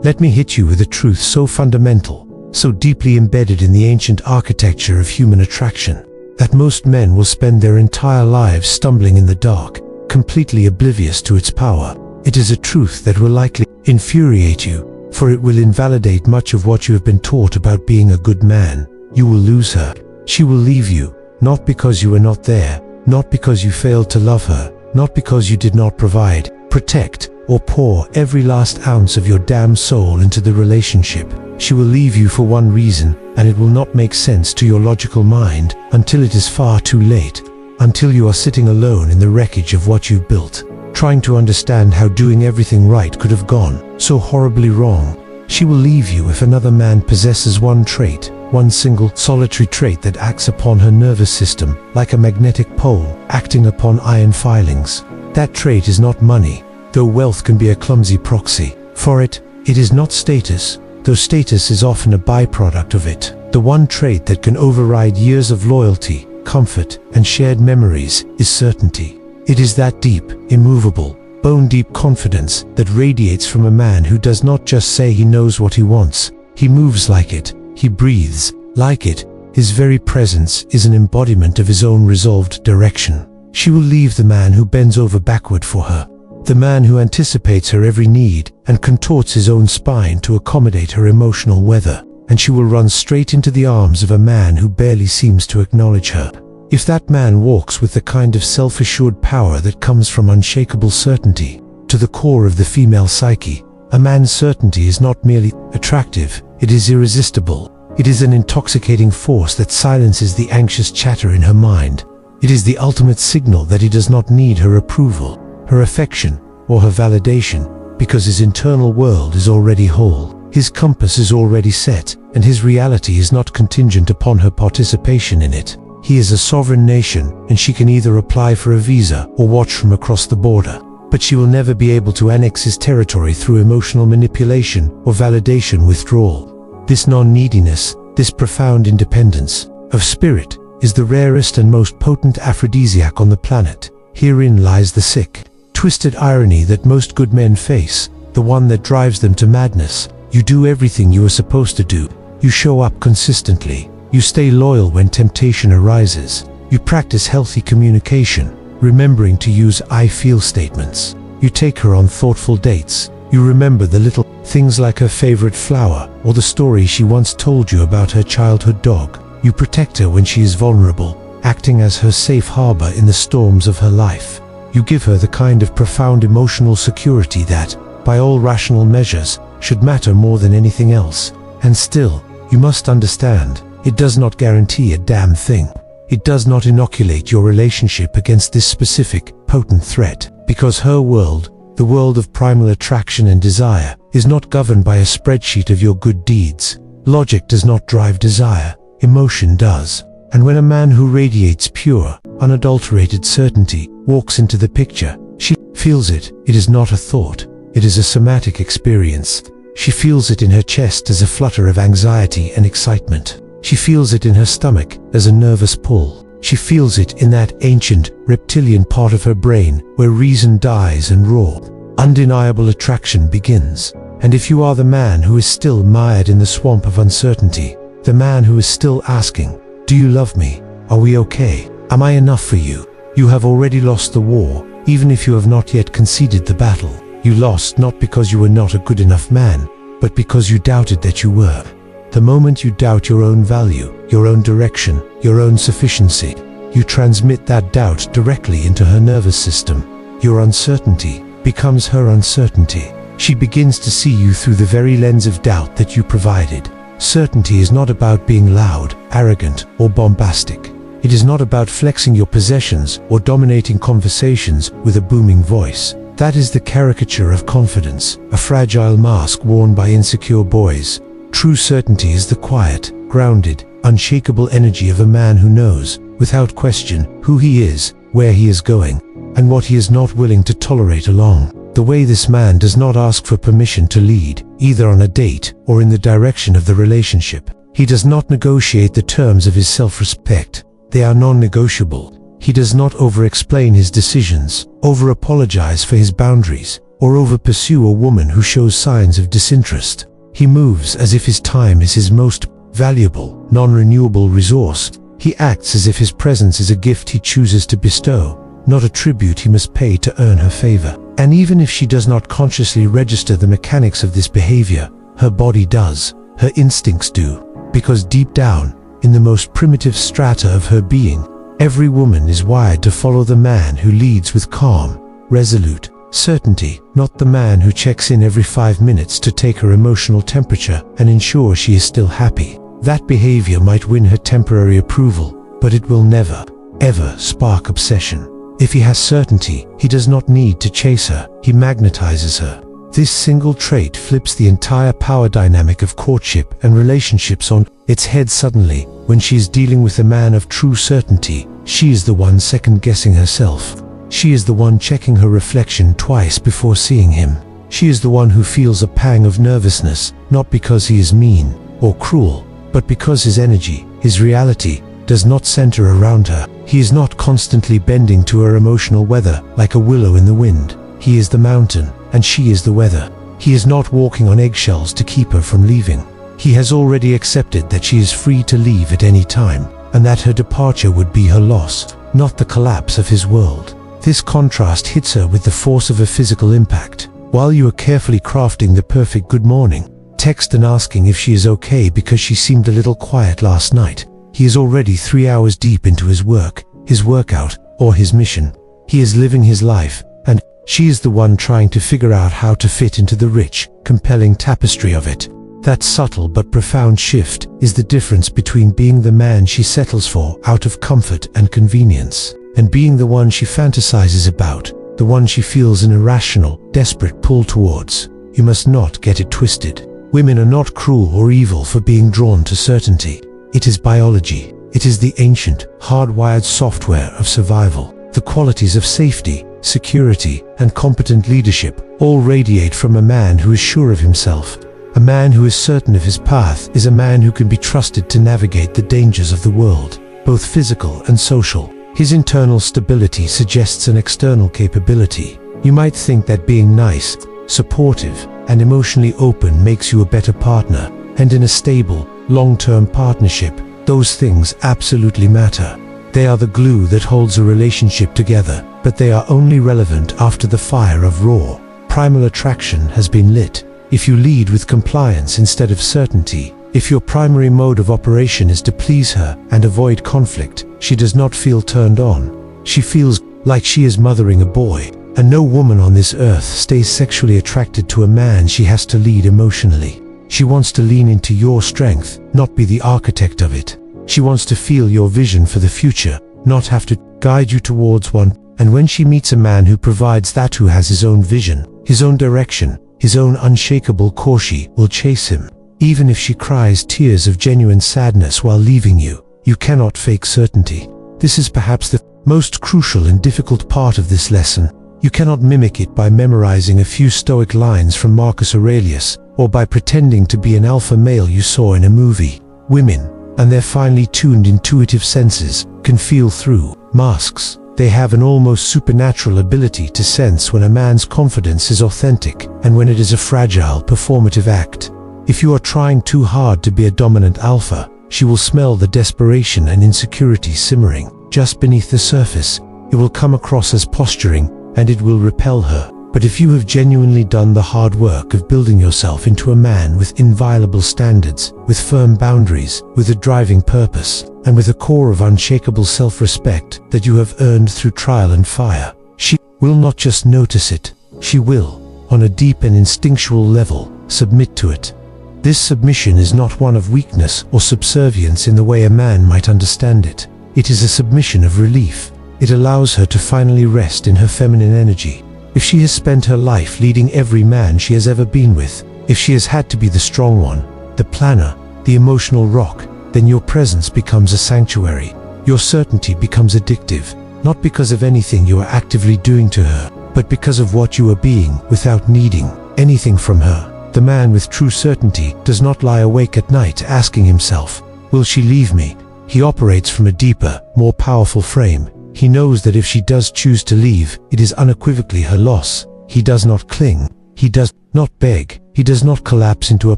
Let me hit you with a truth so fundamental, so deeply embedded in the ancient architecture of human attraction, that most men will spend their entire lives stumbling in the dark, completely oblivious to its power. It is a truth that will likely infuriate you, for it will invalidate much of what you have been taught about being a good man. You will lose her. She will leave you, not because you were not there, not because you failed to love her, not because you did not provide, protect, or pour every last ounce of your damn soul into the relationship. She will leave you for one reason, and it will not make sense to your logical mind until it is far too late, until you are sitting alone in the wreckage of what you've built, trying to understand how doing everything right could have gone so horribly wrong. She will leave you if another man possesses one trait, one single solitary trait that acts upon her nervous system like a magnetic pole acting upon iron filings. That trait is not money, though wealth can be a clumsy proxy for it. It is not status, though status is often a byproduct of it. The one trait that can override years of loyalty, comfort, and shared memories is certainty. It is that deep, immovable, bone-deep confidence that radiates from a man who does not just say he knows what he wants. He moves like it. He breathes like it. His very presence is an embodiment of his own resolved direction. She will leave the man who bends over backward for her, the man who anticipates her every need and contorts his own spine to accommodate her emotional weather, and she will run straight into the arms of a man who barely seems to acknowledge her. If that man walks with the kind of self-assured power that comes from unshakable certainty to the core of the female psyche, a man's certainty is not merely attractive, it is irresistible. It is an intoxicating force that silences the anxious chatter in her mind. It is the ultimate signal that he does not need her approval, her affection, or her validation, because his internal world is already whole. His compass is already set, and his reality is not contingent upon her participation in it. He is a sovereign nation, and she can either apply for a visa or watch from across the border. But she will never be able to annex his territory through emotional manipulation or validation withdrawal. This non-neediness, this profound independence of spirit, is the rarest and most potent aphrodisiac on the planet. Herein lies the sick, twisted irony that most good men face, the one that drives them to madness. You do everything you are supposed to do. You show up consistently. You stay loyal when temptation arises. You practice healthy communication, remembering to use I feel statements. You take her on thoughtful dates. You remember the little things like her favorite flower or the story she once told you about her childhood dog. You protect her when she is vulnerable, acting as her safe harbor in the storms of her life. You give her the kind of profound emotional security that, by all rational measures, should matter more than anything else. And still, you must understand, it does not guarantee a damn thing. It does not inoculate your relationship against this specific, potent threat, because her world, the world of primal attraction and desire, is not governed by a spreadsheet of your good deeds. Logic does not drive desire, emotion does. And when a man who radiates pure, unadulterated certainty walks into the picture, she feels it. It is not a thought. It is a somatic experience. She feels it in her chest as a flutter of anxiety and excitement. She feels it in her stomach as a nervous pull. She feels it in that ancient, reptilian part of her brain where reason dies and raw, undeniable attraction begins. And if you are the man who is still mired in the swamp of uncertainty, the man who is still asking, do you love me? Are we okay? Am I enough for you? You have already lost the war, even if you have not yet conceded the battle. You lost not because you were not a good enough man, but because you doubted that you were. The moment you doubt your own value, your own direction, your own sufficiency, you transmit that doubt directly into her nervous system. Your uncertainty becomes her uncertainty. She begins to see you through the very lens of doubt that you provided. Certainty is not about being loud, arrogant, or bombastic. It is not about flexing your possessions or dominating conversations with a booming voice. That is the caricature of confidence, a fragile mask worn by insecure boys. True certainty is the quiet, grounded, unshakable energy of a man who knows, without question, who he is, where he is going, and what he is not willing to tolerate along the way. This man does not ask for permission to lead, either on a date or in the direction of the relationship. He does not negotiate the terms of his self-respect. They are non-negotiable. He does not over-explain his decisions, over-apologize for his boundaries. or over-pursue a woman who shows signs of disinterest. He moves as if his time is his most valuable, non-renewable resource. He acts as if his presence is a gift he chooses to bestow, not a tribute he must pay to earn her favor. And even if she does not consciously register the mechanics of this behavior, her body does, her instincts do, because deep down, in the most primitive strata of her being, every woman is wired to follow the man who leads with calm, resolute certainty, not the man who checks in every 5 minutes to take her emotional temperature and ensure she is still happy. That behavior might win her temporary approval, but it will never, ever spark obsession. If he has certainty, he does not need to chase her, he magnetizes her. This single trait flips the entire power dynamic of courtship and relationships on its head suddenly. When she is dealing with a man of true certainty, she is the one second-guessing herself. She is the one checking her reflection twice before seeing him. She is the one who feels a pang of nervousness, not because he is mean or cruel, but because his energy, his reality, does not center around her. He is not constantly bending to her emotional weather like a willow in the wind. He is the mountain, and she is the weather. He is not walking on eggshells to keep her from leaving. He has already accepted that she is free to leave at any time, and that her departure would be her loss, not the collapse of his world. This contrast hits her with the force of a physical impact. While you are carefully crafting the perfect good morning text and asking if she is okay because she seemed a little quiet last night, he is already 3 hours deep into his work, his workout, or his mission. He is living his life, and she is the one trying to figure out how to fit into the rich, compelling tapestry of it. That subtle but profound shift is the difference between being the man she settles for out of comfort and convenience, and being the one she fantasizes about, the one she feels an irrational, desperate pull towards. You must not get it twisted. Women are not cruel or evil for being drawn to certainty. It is biology. It is the ancient, hardwired software of survival. The qualities of safety, security, and competent leadership all radiate from a man who is sure of himself. A man who is certain of his path is a man who can be trusted to navigate the dangers of the world, both physical and social. His internal stability suggests an external capability. You might think that being nice, supportive, and emotionally open makes you a better partner, and in a stable, long-term partnership, those things absolutely matter. They are the glue that holds a relationship together, but they are only relevant after the fire of raw, primal attraction has been lit. If you lead with compliance instead of certainty, if your primary mode of operation is to please her and avoid conflict, she does not feel turned on. She feels like she is mothering a boy, and no woman on this earth stays sexually attracted to a man she has to lead emotionally. She wants to lean into your strength, not be the architect of it. She wants to feel your vision for the future, not have to guide you towards one. And when she meets a man who provides that, who has his own vision, his own direction, his own unshakable course, she will chase him. Even if she cries tears of genuine sadness while leaving you, you cannot fake certainty. This is perhaps the most crucial and difficult part of this lesson. You cannot mimic it by memorizing a few stoic lines from Marcus Aurelius, or by pretending to be an alpha male you saw in a movie. Women, and their finely tuned intuitive senses, can feel through masks. They have an almost supernatural ability to sense when a man's confidence is authentic and when it is a fragile, performative act. If you are trying too hard to be a dominant alpha, she will smell the desperation and insecurity simmering just beneath the surface. It will come across as posturing, and it will repel her. But if you have genuinely done the hard work of building yourself into a man with inviolable standards, with firm boundaries, with a driving purpose, and with a core of unshakable self-respect that you have earned through trial and fire, she will not just notice it, she will, on a deep and instinctual level, submit to it. This submission is not one of weakness or subservience in the way a man might understand it. It is a submission of relief. It allows her to finally rest in her feminine energy. If she has spent her life leading every man she has ever been with, if she has had to be the strong one, the planner, the emotional rock, then your presence becomes a sanctuary. Your certainty becomes addictive, not because of anything you are actively doing to her, but because of what you are being without needing anything from her. The man with true certainty does not lie awake at night asking himself, will she leave me? He operates from a deeper, more powerful frame. He knows that if she does choose to leave, it is unequivocally her loss. He does not cling. He does not beg. He does not collapse into a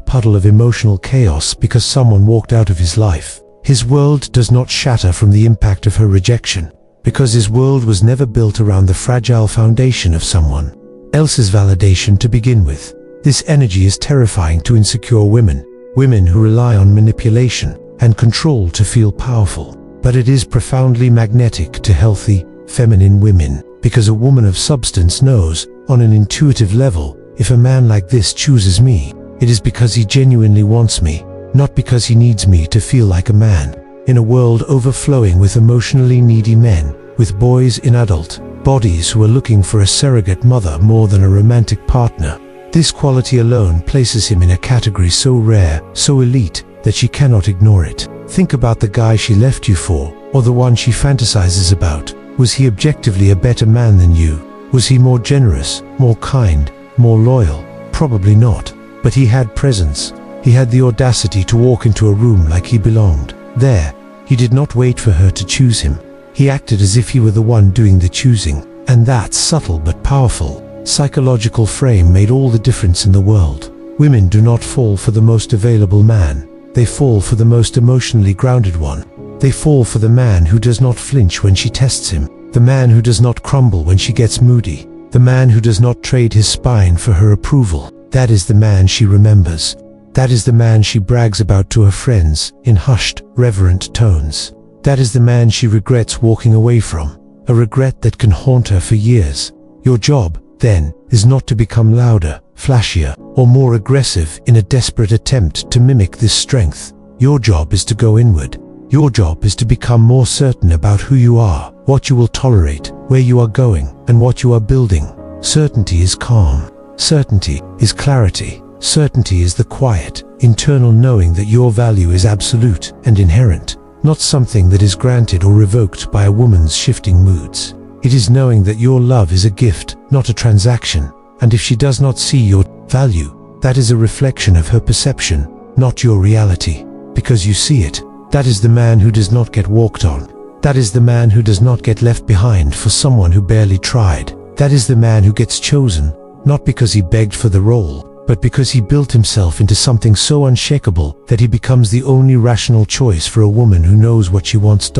puddle of emotional chaos because someone walked out of his life. His world does not shatter from the impact of her rejection, because his world was never built around the fragile foundation of someone else's validation to begin with. This energy is terrifying to insecure women who rely on manipulation and control to feel powerful. But it is profoundly magnetic to healthy, feminine women, because a woman of substance knows, on an intuitive level, if a man like this chooses me, it is because he genuinely wants me, not because he needs me to feel like a man. In a world overflowing with emotionally needy men, with boys in adult bodies who are looking for a surrogate mother more than a romantic partner, this quality alone places him in a category so rare, so elite, that she cannot ignore it. Think about the guy she left you for, or the one she fantasizes about. Was he objectively a better man than you? Was he more generous, more kind, more loyal? Probably not. But he had presence. He had the audacity to walk into a room like he belonged. There, he did not wait for her to choose him. He acted as if he were the one doing the choosing. And that subtle but powerful psychological frame made all the difference in the world. Women do not fall for the most available man. They fall for the most emotionally grounded one. They fall for the man who does not flinch when she tests him. The man who does not crumble when she gets moody. The man who does not trade his spine for her approval. That is the man she remembers. That is the man she brags about to her friends in hushed, reverent tones. That is the man she regrets walking away from. A regret that can haunt her for years. Your job, then, is not to become louder, flashier, or more aggressive in a desperate attempt to mimic this strength. Your job is to go inward. Your job is to become more certain about who you are, what you will tolerate, where you are going, and what you are building. Certainty is calm. Certainty is clarity. Certainty is the quiet, internal knowing that your value is absolute and inherent, not something that is granted or revoked by a woman's shifting moods. It is knowing that your love is a gift, not a transaction, and if she does not see your value, that is a reflection of her perception, not your reality. Because you see it, that is the man who does not get walked on. That is the man who does not get left behind for someone who barely tried. That is the man who gets chosen, not because he begged for the role, but because he built himself into something so unshakable that he becomes the only rational choice for a woman who knows what she wants.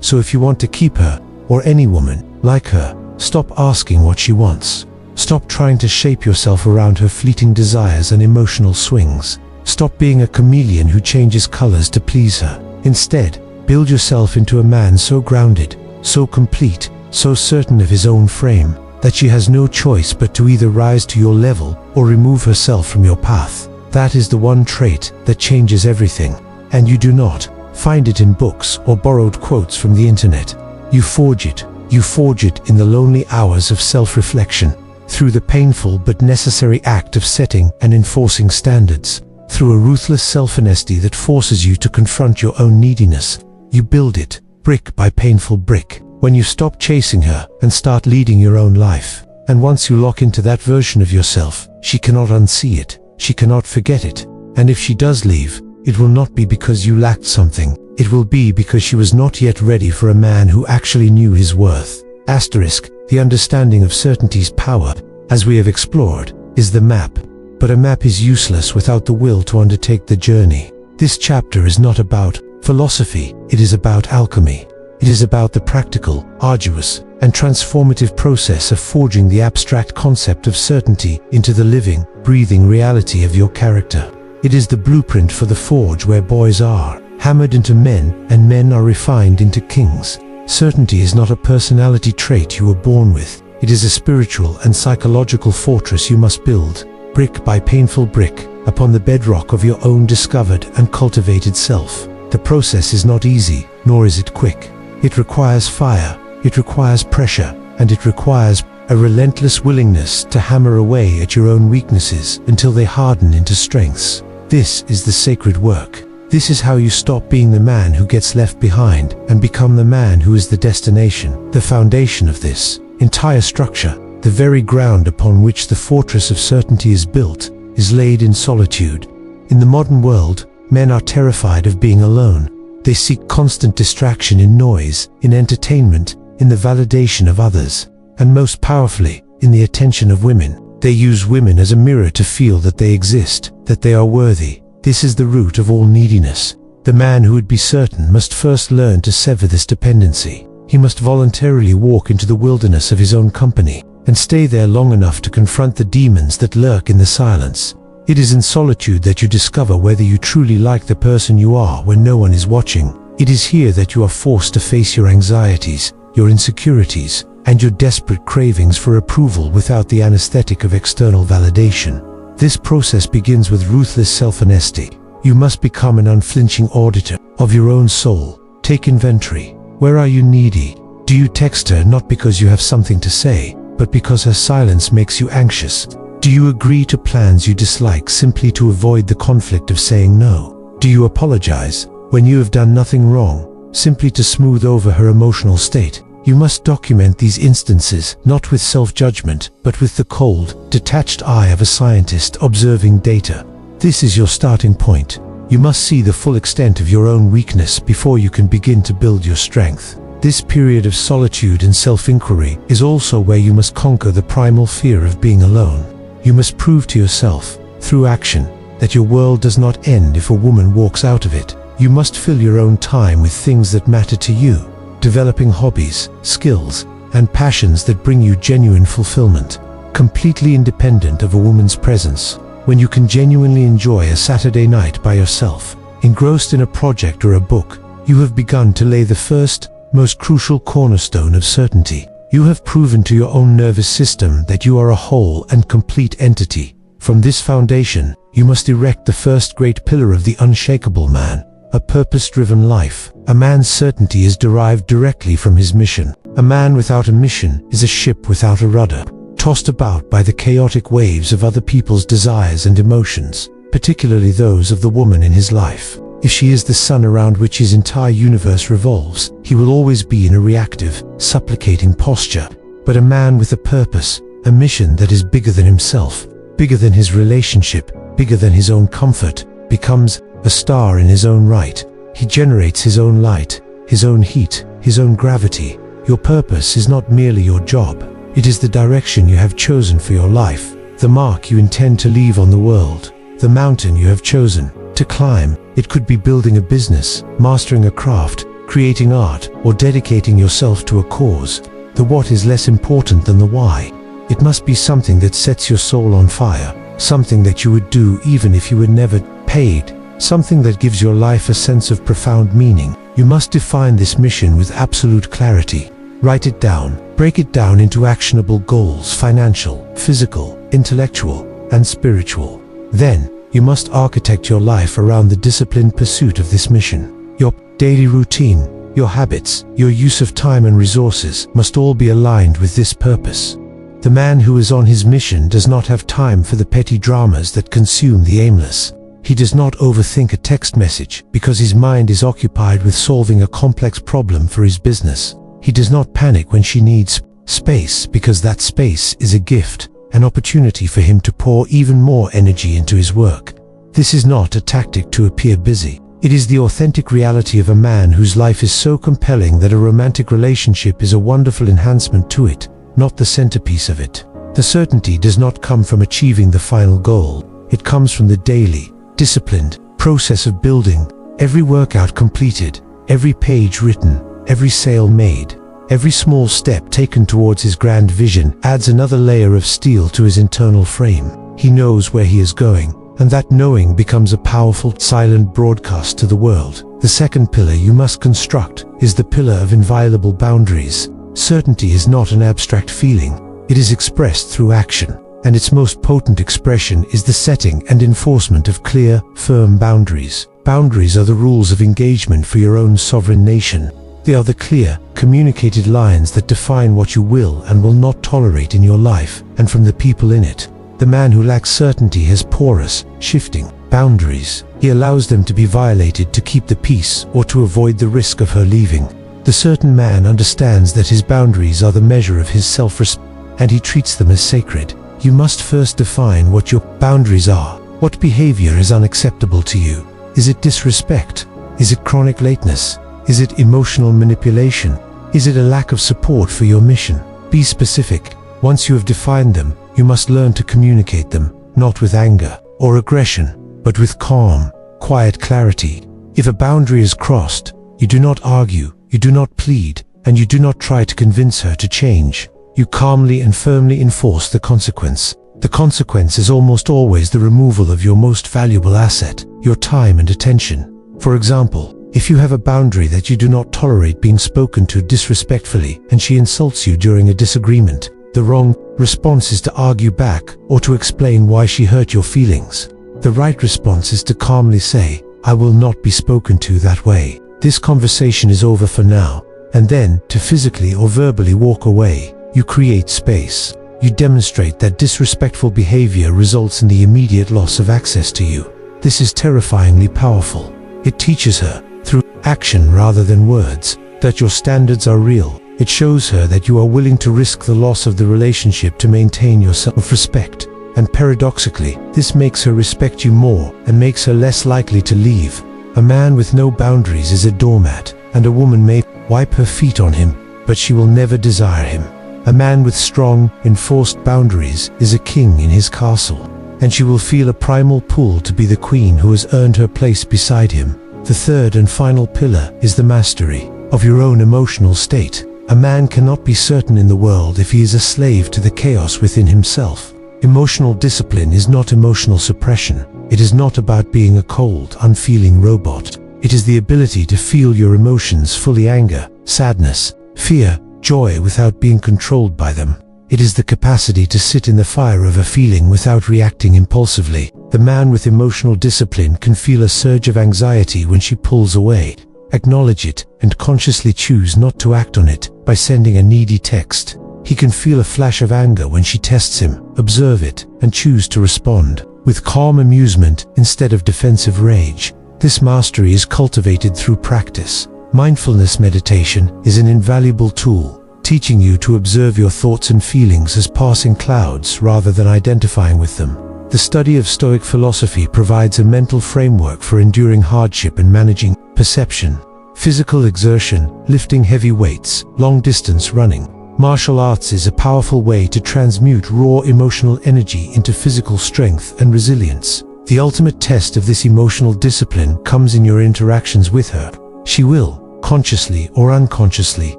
So if you want to keep her, or any woman like her, stop asking what she wants. Stop trying to shape yourself around her fleeting desires and emotional swings. Stop being a chameleon who changes colors to please her. Instead, build yourself into a man so grounded, so complete, so certain of his own frame, that she has no choice but to either rise to your level or remove herself from your path. That is the one trait that changes everything, and you do not find it in books or borrowed quotes from the internet. You forge it. You forge it in the lonely hours of self-reflection, through the painful but necessary act of setting and enforcing standards, through a ruthless self-honesty that forces you to confront your own neediness. You build it, brick by painful brick, when you stop chasing her and start leading your own life. And once you lock into that version of yourself, she cannot unsee it, she cannot forget it. And if she does leave, it will not be because you lacked something. It will be because she was not yet ready for a man who actually knew his worth. Asterisk, the understanding of certainty's power, as we have explored, is the map. But a map is useless without the will to undertake the journey. This chapter is not about philosophy, it is about alchemy. It is about the practical, arduous, and transformative process of forging the abstract concept of certainty into the living, breathing reality of your character. It is the blueprint for the forge where boys are hammered into men and men are refined into kings. Certainty is not a personality trait you were born with. It is a spiritual and psychological fortress you must build, brick by painful brick, upon the bedrock of your own discovered and cultivated self. The process is not easy, nor is it quick. It requires fire, it requires pressure, and it requires a relentless willingness to hammer away at your own weaknesses until they harden into strengths. This is the sacred work. This is how you stop being the man who gets left behind and become the man who is the destination. The foundation of this entire structure, the very ground upon which the fortress of certainty is built, is laid in solitude. In the modern world, men are terrified of being alone. They seek constant distraction in noise, in entertainment, in the validation of others, and most powerfully, in the attention of women. They use women as a mirror to feel that they exist, that they are worthy. This is the root of all neediness. The man who would be certain must first learn to sever this dependency. He must voluntarily walk into the wilderness of his own company and stay there long enough to confront the demons that lurk in the silence. It is in solitude that you discover whether you truly like the person you are when no one is watching. It is here that you are forced to face your anxieties, your insecurities, and your desperate cravings for approval without the anesthetic of external validation. This process begins with ruthless self-honesty. You must become an unflinching auditor of your own soul. Take inventory. Where are you needy? Do you text her not because you have something to say, but because her silence makes you anxious? Do you agree to plans you dislike simply to avoid the conflict of saying no? Do you apologize when you have done nothing wrong, simply to smooth over her emotional state? You must document these instances, not with self-judgment, but with the cold, detached eye of a scientist observing data. This is your starting point. You must see the full extent of your own weakness before you can begin to build your strength. This period of solitude and self-inquiry is also where you must conquer the primal fear of being alone. You must prove to yourself, through action, that your world does not end if a woman walks out of it. You must fill your own time with things that matter to you, developing hobbies, skills, and passions that bring you genuine fulfillment, completely independent of a woman's presence. When you can genuinely enjoy a Saturday night by yourself, engrossed in a project or a book, you have begun to lay the first, most crucial cornerstone of certainty. You have proven to your own nervous system that you are a whole and complete entity. From this foundation, you must erect the first great pillar of the unshakable man, a purpose-driven life. A man's certainty is derived directly from his mission. A man without a mission is a ship without a rudder, tossed about by the chaotic waves of other people's desires and emotions, particularly those of the woman in his life. If she is the sun around which his entire universe revolves, he will always be in a reactive, supplicating posture. But a man with a purpose, a mission that is bigger than himself, bigger than his relationship, bigger than his own comfort, becomes a star in his own right. He generates his own light, his own heat, his own gravity. Your purpose is not merely your job. It is the direction you have chosen for your life, the mark you intend to leave on the world, the mountain you have chosen to climb. It could be building a business, mastering a craft, creating art, or dedicating yourself to a cause. The what is less important than the why. It must be something that sets your soul on fire, something that you would do even if you were never paid, something that gives your life a sense of profound meaning. You must define this mission with absolute clarity. Write it down, break it down into actionable goals, financial, physical, intellectual, and spiritual. Then, you must architect your life around the disciplined pursuit of this mission. Your daily routine, your habits, your use of time and resources must all be aligned with this purpose. The man who is on his mission does not have time for the petty dramas that consume the aimless. He does not overthink a text message because his mind is occupied with solving a complex problem for his business. He does not panic when she needs space because that space is a gift, an opportunity for him to pour even more energy into his work. This is not a tactic to appear busy. It is the authentic reality of a man whose life is so compelling that a romantic relationship is a wonderful enhancement to it, not the centerpiece of it. The certainty does not come from achieving the final goal. It comes from the daily, disciplined process of building. Every workout completed, every page written, every sale made, every small step taken towards his grand vision adds another layer of steel to his internal frame. He knows where he is going, and that knowing becomes a powerful, silent broadcast to the world. The second pillar you must construct is the pillar of inviolable boundaries. Certainty is not an abstract feeling. It is expressed through action, and its most potent expression is the setting and enforcement of clear, firm boundaries. Boundaries are the rules of engagement for your own sovereign nation. They are the clear, communicated lines that define what you will and will not tolerate in your life and from the people in it. The man who lacks certainty has porous, shifting boundaries. He allows them to be violated to keep the peace or to avoid the risk of her leaving. The certain man understands that his boundaries are the measure of his self-respect, and he treats them as sacred. You must first define what your boundaries are. What behavior is unacceptable to you? Is it disrespect? Is it chronic lateness? Is it emotional manipulation? Is it a lack of support for your mission? Be specific. Once you have defined them, you must learn to communicate them, not with anger or aggression, but with calm, quiet clarity. If a boundary is crossed, you do not argue, you do not plead, and you do not try to convince her to change. You calmly and firmly enforce the consequence. The consequence is almost always the removal of your most valuable asset, your time and attention. For example, if you have a boundary that you do not tolerate being spoken to disrespectfully and she insults you during a disagreement, the wrong response is to argue back or to explain why she hurt your feelings. The right response is to calmly say, "I will not be spoken to that way. This conversation is over for now," and then to physically or verbally walk away. You create space. You demonstrate that disrespectful behavior results in the immediate loss of access to you. This is terrifyingly powerful. It teaches her, through action rather than words, that your standards are real. It shows her that you are willing to risk the loss of the relationship to maintain your self-respect. And paradoxically, this makes her respect you more and makes her less likely to leave. A man with no boundaries is a doormat, and a woman may wipe her feet on him, but she will never desire him. A man with strong, enforced boundaries is a king in his castle, and she will feel a primal pull to be the queen who has earned her place beside him. The third and final pillar is the mastery of your own emotional state. A man cannot be certain in the world if he is a slave to the chaos within himself. Emotional discipline is not emotional suppression. It is not about being a cold, unfeeling robot. It is the ability to feel your emotions fully: anger, sadness, fear, joy, without being controlled by them. It is the capacity to sit in the fire of a feeling without reacting impulsively. The man with emotional discipline can feel a surge of anxiety when she pulls away, acknowledge it, and consciously choose not to act on it by sending a needy text. He can feel a flash of anger when she tests him, observe it, and choose to respond with calm amusement instead of defensive rage. This mastery is cultivated through practice. Mindfulness meditation is an invaluable tool, teaching you to observe your thoughts and feelings as passing clouds rather than identifying with them. The study of Stoic philosophy provides a mental framework for enduring hardship and managing perception. Physical exertion, lifting heavy weights, long-distance running, martial arts is a powerful way to transmute raw emotional energy into physical strength and resilience. The ultimate test of this emotional discipline comes in your interactions with her. She will, consciously or unconsciously,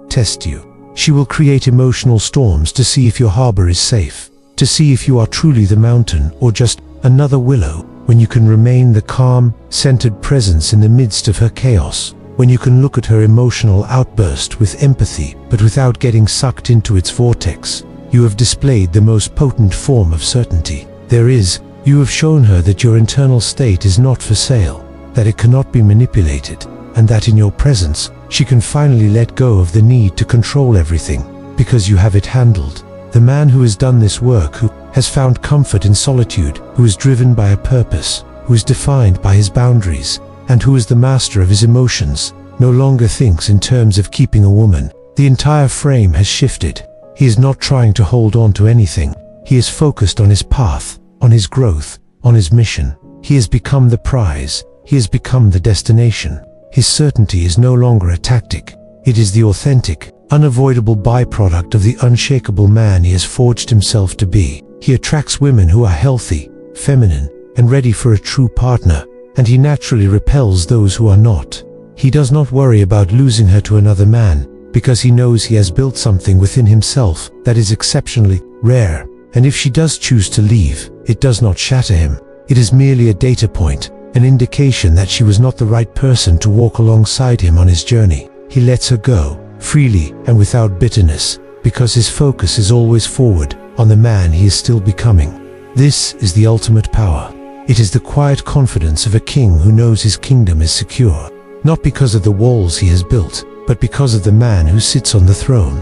test you. She will create emotional storms to see if your harbor is safe, to see if you are truly the mountain or just another willow. When you can remain the calm, centered presence in the midst of her chaos, when you can look at her emotional outburst with empathy but without getting sucked into its vortex, you have displayed the most potent form of certainty there is. You have shown her that your internal state is not for sale, that it cannot be manipulated, and that in your presence, she can finally let go of the need to control everything, because you have it handled. The man who has done this work, who has found comfort in solitude, who is driven by a purpose, who is defined by his boundaries, and who is the master of his emotions, no longer thinks in terms of keeping a woman. The entire frame has shifted. He is not trying to hold on to anything. He is focused on his path, on his growth, on his mission. He has become the prize. He has become the destination. His certainty is no longer a tactic. It is the authentic, unavoidable byproduct of the unshakable man he has forged himself to be. He attracts women who are healthy, feminine, and ready for a true partner, and he naturally repels those who are not. He does not worry about losing her to another man, because he knows he has built something within himself that is exceptionally rare. And if she does choose to leave, it does not shatter him. It is merely a data point, an indication that she was not the right person to walk alongside him on his journey. He lets her go, freely and without bitterness, because his focus is always forward, on the man he is still becoming. This is the ultimate power. It is the quiet confidence of a king who knows his kingdom is secure, not because of the walls he has built, but because of the man who sits on the throne.